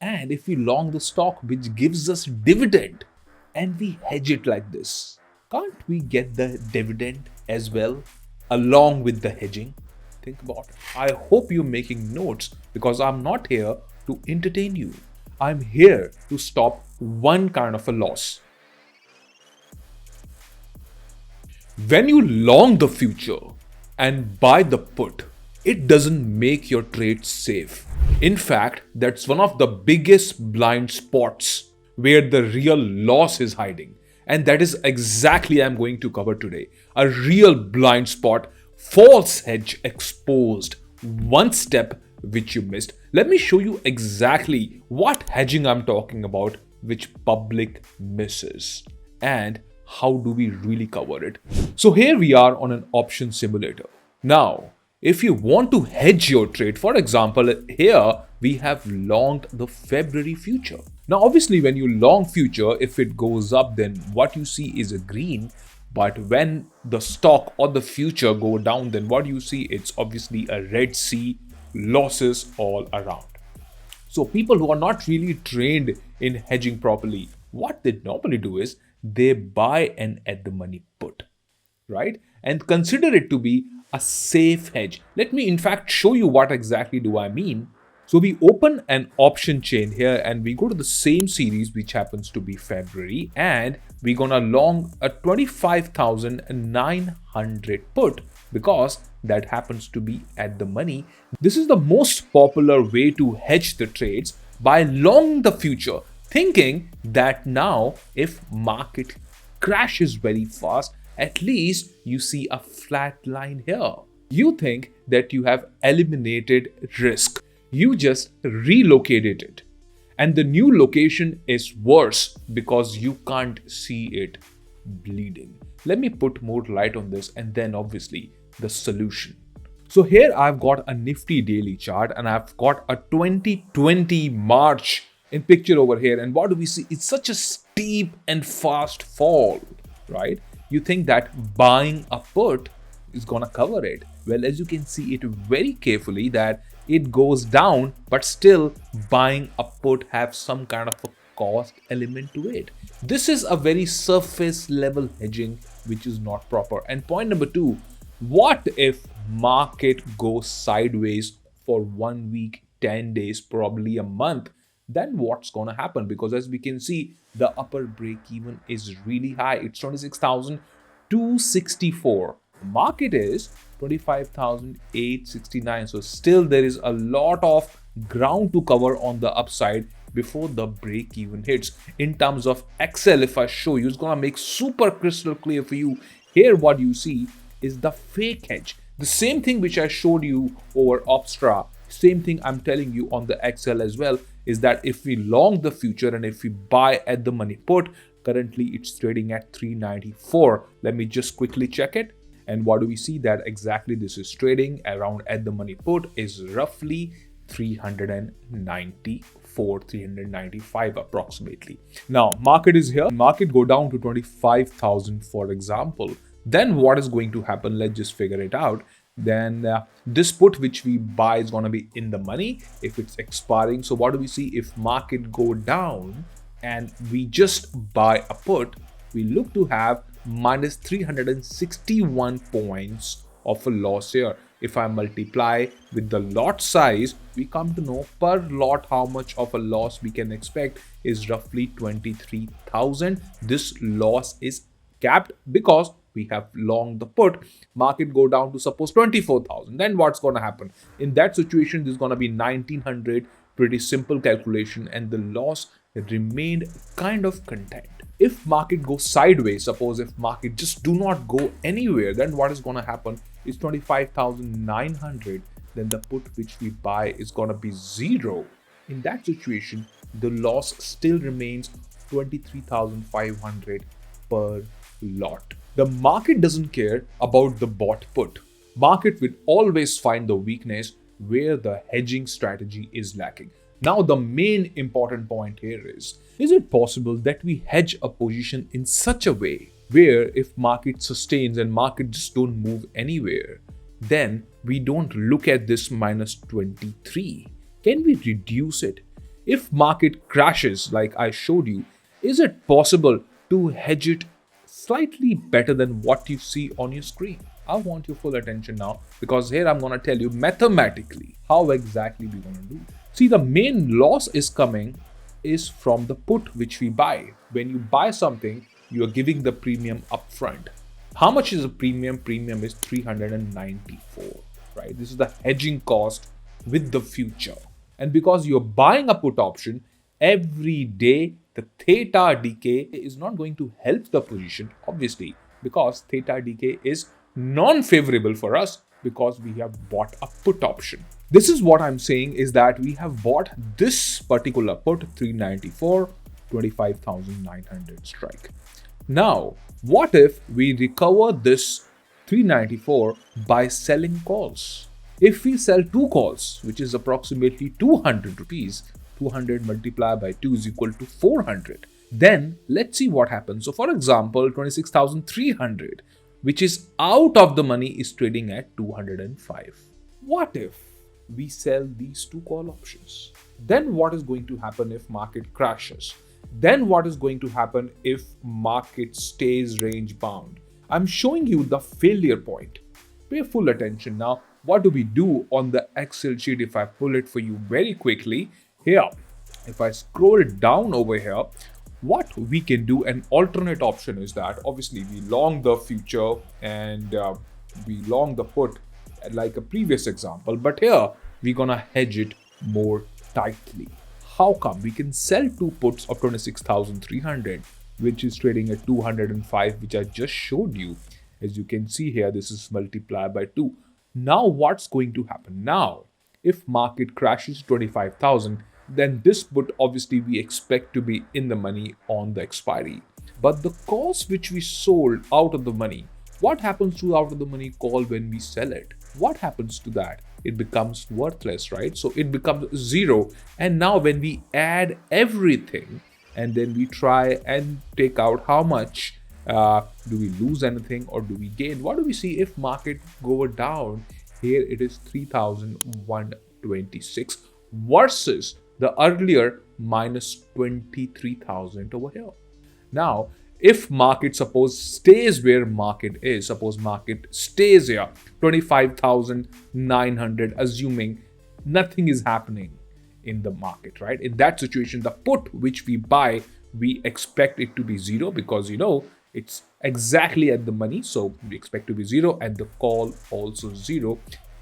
And if we long the stock which gives us dividend and we hedge it like this, can't we get the dividend as well along with the hedging? Think about it. I hope you're making notes because I'm not here to entertain you. I'm here to stop one kind of a loss. When you long the future and buy the put, it doesn't make your trade safe. In fact, that's one of the biggest blind spots where the real loss is hiding. And that is exactly I'm going to cover today. A real blind spot, false hedge exposed. One step which you missed. Let me show you exactly what hedging I'm talking about, which public misses. And how do we really cover it? So here we are on an option simulator. Now, if you want to hedge your trade, for example, here we have longed the February future. Now, obviously, when you long future, if it goes up, then what you see is a green. But when the stock or the future go down, then what you see, it's obviously a red sea, losses all around. So people who are not really trained in hedging properly, what they normally do is they buy an at the money put, right? And consider it to be a safe hedge. Let me in fact show you what exactly do I mean. So we open an option chain here and we go to the same series, which happens to be February, and we're gonna long a 25,900 put because that happens to be at the money. This is the most popular way to hedge the trades, by long the future, thinking that now if market crashes very fast, at least you see a flat line here. You think that you have eliminated risk. You just relocated it. And the new location is worse because you can't see it bleeding. Let me put more light on this and then obviously the solution. So here I've got a Nifty daily chart and I've got a 2020 March in picture over here. And what do we see? It's such a steep and fast fall, right? You think that buying a put is gonna cover it. Well, as you can see it very carefully that it goes down, but still buying a put have some kind of a cost element to it. This is a very surface level hedging, which is not proper. And point number two, what if market goes sideways for 1 week, 10 days, probably a month? Then what's going to happen? Because as we can see, the upper break even is really high. It's 26,264. The market is 25,869. So still there is a lot of ground to cover on the upside before the break even hits. In terms of Excel, if I show you, it's going to make super crystal clear for you. Here what you see is the fake hedge. The same thing which I showed you over Opstra, same thing I'm telling you on the Excel as well, is that if we long the future and if we buy at the money put, currently it's trading at 394. Let me just quickly check it. And what do we see? That exactly this is trading around at the money put is roughly 394, 395 approximately. Now market is here. Market go down to 25,000 for example. Then what is going to happen? Let's just figure it out. Then this put which we buy is going to be in the money if it's expiring. So what do we see? If market go down and we just buy a put, we look to have minus 361 points of a loss here. If I multiply with the lot size, we come to know per lot how much of a loss we can expect is roughly 23,000. This loss is capped because we have long the put. Market go down to suppose 24,000. Then what's going to happen? In that situation, this is going to be 1,900. Pretty simple calculation, and the loss remained kind of contained. If market goes sideways, suppose if market just do not go anywhere, then what is going to happen is 25,900. Then the put which we buy is going to be 0. In that situation, the loss still remains 23,500 per lot. The market doesn't care about the bought put. Market will always find the weakness where the hedging strategy is lacking. Now the main important point here is it possible that we hedge a position in such a way where if market sustains and market just don't move anywhere, then we don't look at this minus 23. Can we reduce it? If market crashes like I showed you, is it possible to hedge it slightly better than what you see on your screen? I want your full attention now because here I'm going to tell you mathematically how exactly we're going to do. See, the main loss is coming is from the put which we buy. When you buy something, you are giving the premium upfront. How much is the premium? Premium is 394, right? This is the hedging cost with the future. And because you're buying a put option, every day the theta decay is not going to help the position, obviously, because theta decay is non-favorable for us because we have bought a put option. This is what I'm saying is that we have bought this particular put 394, 25,900 strike. Now, what if we recover this 394 by selling calls? If we sell 2 calls, which is approximately 200 rupees, 200 multiplied by 2 is equal to 400. Then let's see what happens. So for example, 26,300, which is out of the money, is trading at 205. What if we sell these 2 call options? Then what is going to happen if market crashes? Then what is going to happen if market stays range bound? I'm showing you the failure point. Pay full attention now. What do we do on the Excel sheet? If I pull it for you very quickly here, if I scroll down over here, what we can do, an alternate option is that obviously we long the future and we long the put like a previous example, but here we're gonna hedge it more tightly. How come? We can sell 2 puts of 26,300, which is trading at 205, which I just showed you. As you can see here, this is multiplied by 2. Now what's going to happen? Now, if market crashes 25,000, then this put obviously we expect to be in the money on the expiry. But the calls which we sold out of the money, what happens to out of the money call when we sell it? What happens to that? It becomes worthless, right? So it becomes 0. And now when we add everything and then we try and take out how much, do we lose anything or do we gain? What do we see if market go down? Here it is 3,126 versus the earlier minus 23,000 over here. Now, if market suppose stays where market is, suppose market stays here 25,900, assuming nothing is happening in the market, right? In that situation, the put which we buy, we expect it to be 0 because it's exactly at the money, so we expect to be 0, and the call also 0.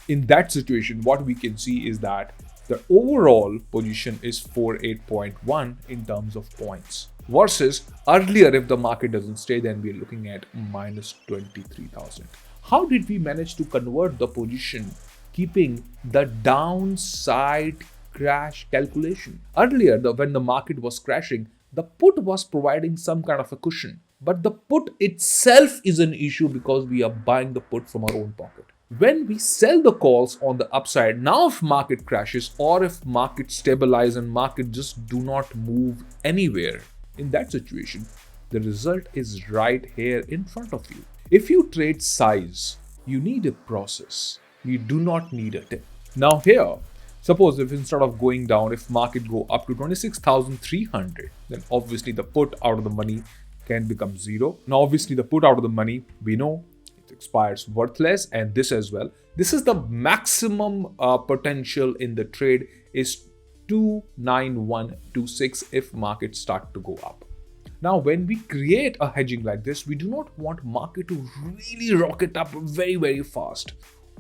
In that situation, what we can see is that the overall position is 48.1 in terms of points versus earlier, if the market doesn't stay, then we're looking at minus 23,000. How did we manage to convert the position keeping the downside crash calculation? Earlier, when the market was crashing, the put was providing some kind of a cushion, but the put itself is an issue because we are buying the put from our own pocket. When we sell the calls on the upside, now if market crashes or if market stabilize and market just do not move anywhere, in that situation, the result is right here in front of you. If you trade size, you need a process. You do not need a tip. Now here, suppose if instead of going down, if market go up to 26,300, then obviously the put out of the money can become 0. Now obviously the put out of the money, we know expires worthless, and this as well. This is the maximum potential in the trade is 29126 if markets start to go up. Now when we create a hedging like this, we do not want market to really rocket up very, very fast.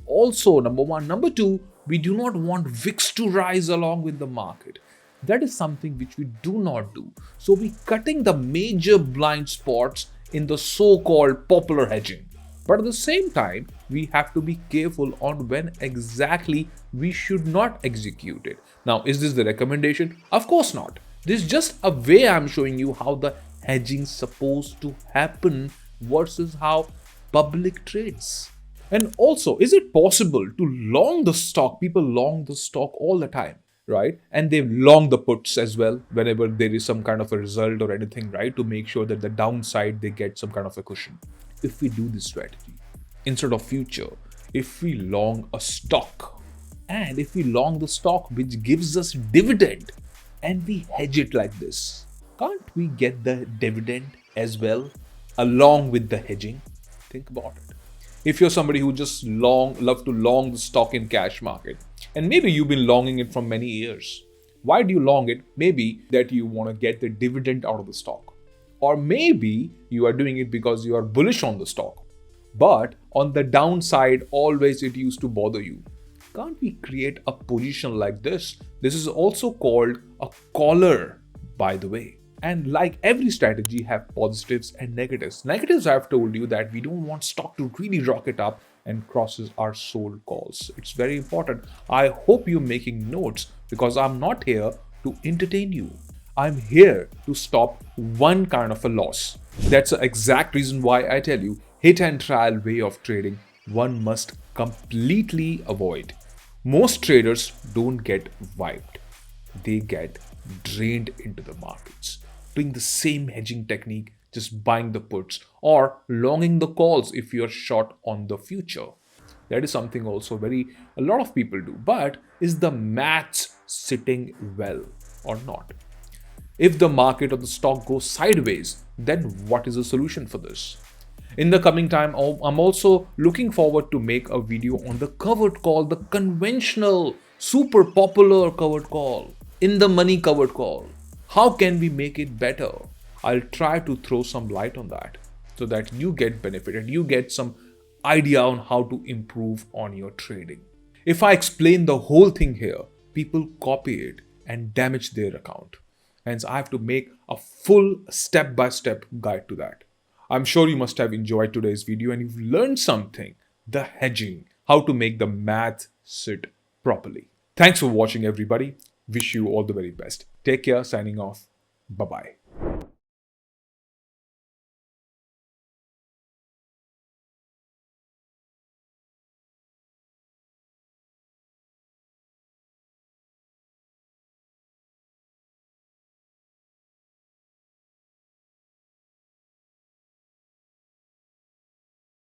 Also, number one. Number two, we do not want VIX to rise along with the market. That is something which we do not do. So we cutting the major blind spots in the so-called popular hedging. But at the same time, we have to be careful on when exactly we should not execute it. Now, is this the recommendation? Of course not. This is just a way I'm showing you how the hedging is supposed to happen versus how public trades. And also, is it possible to long the stock? People long the stock all the time, right? And they long the puts as well whenever there is some kind of a result or anything, right? To make sure that the downside, they get some kind of a cushion. If we do this strategy, instead of future, if we long a stock, and if we long the stock which gives us dividend, and we hedge it like this, can't we get the dividend as well along with the hedging? Think about it. If you're somebody who just love to long the stock in cash market, and maybe you've been longing it for many years, why do you long it? Maybe that you want to get the dividend out of the stock, or maybe you are doing it because you are bullish on the stock, but on the downside always it used to bother you. Can't we create a position like this? This is also called a collar, by the way. And like every strategy have positives and negatives. Negatives, I've told you that we don't want stock to really rocket up and crosses our sold calls. It's very important. I hope you're making notes because I'm not here to entertain you. I'm here to stop one kind of a loss. That's the exact reason why I tell you hit and trial way of trading one must completely avoid. Most traders don't get wiped, they get drained into the markets, doing the same hedging technique, just buying the puts or longing the calls if you're short on the future. That is something also very a lot of people do. But is the maths sitting well or not? If the market or the stock goes sideways, then what is the solution for this? In the coming time, I'm also looking forward to make a video on the covered call, the conventional, super popular covered call, in the money covered call. How can we make it better? I'll try to throw some light on that so that you get benefited, you get some idea on how to improve on your trading. If I explain the whole thing here, people copy it and damage their account. Hence, I have to make a full step-by-step guide to that. I'm sure you must have enjoyed today's video and you've learned something, the hedging, how to make the math sit properly. Thanks for watching, everybody. Wish you all the very best. Take care, signing off. Bye-bye.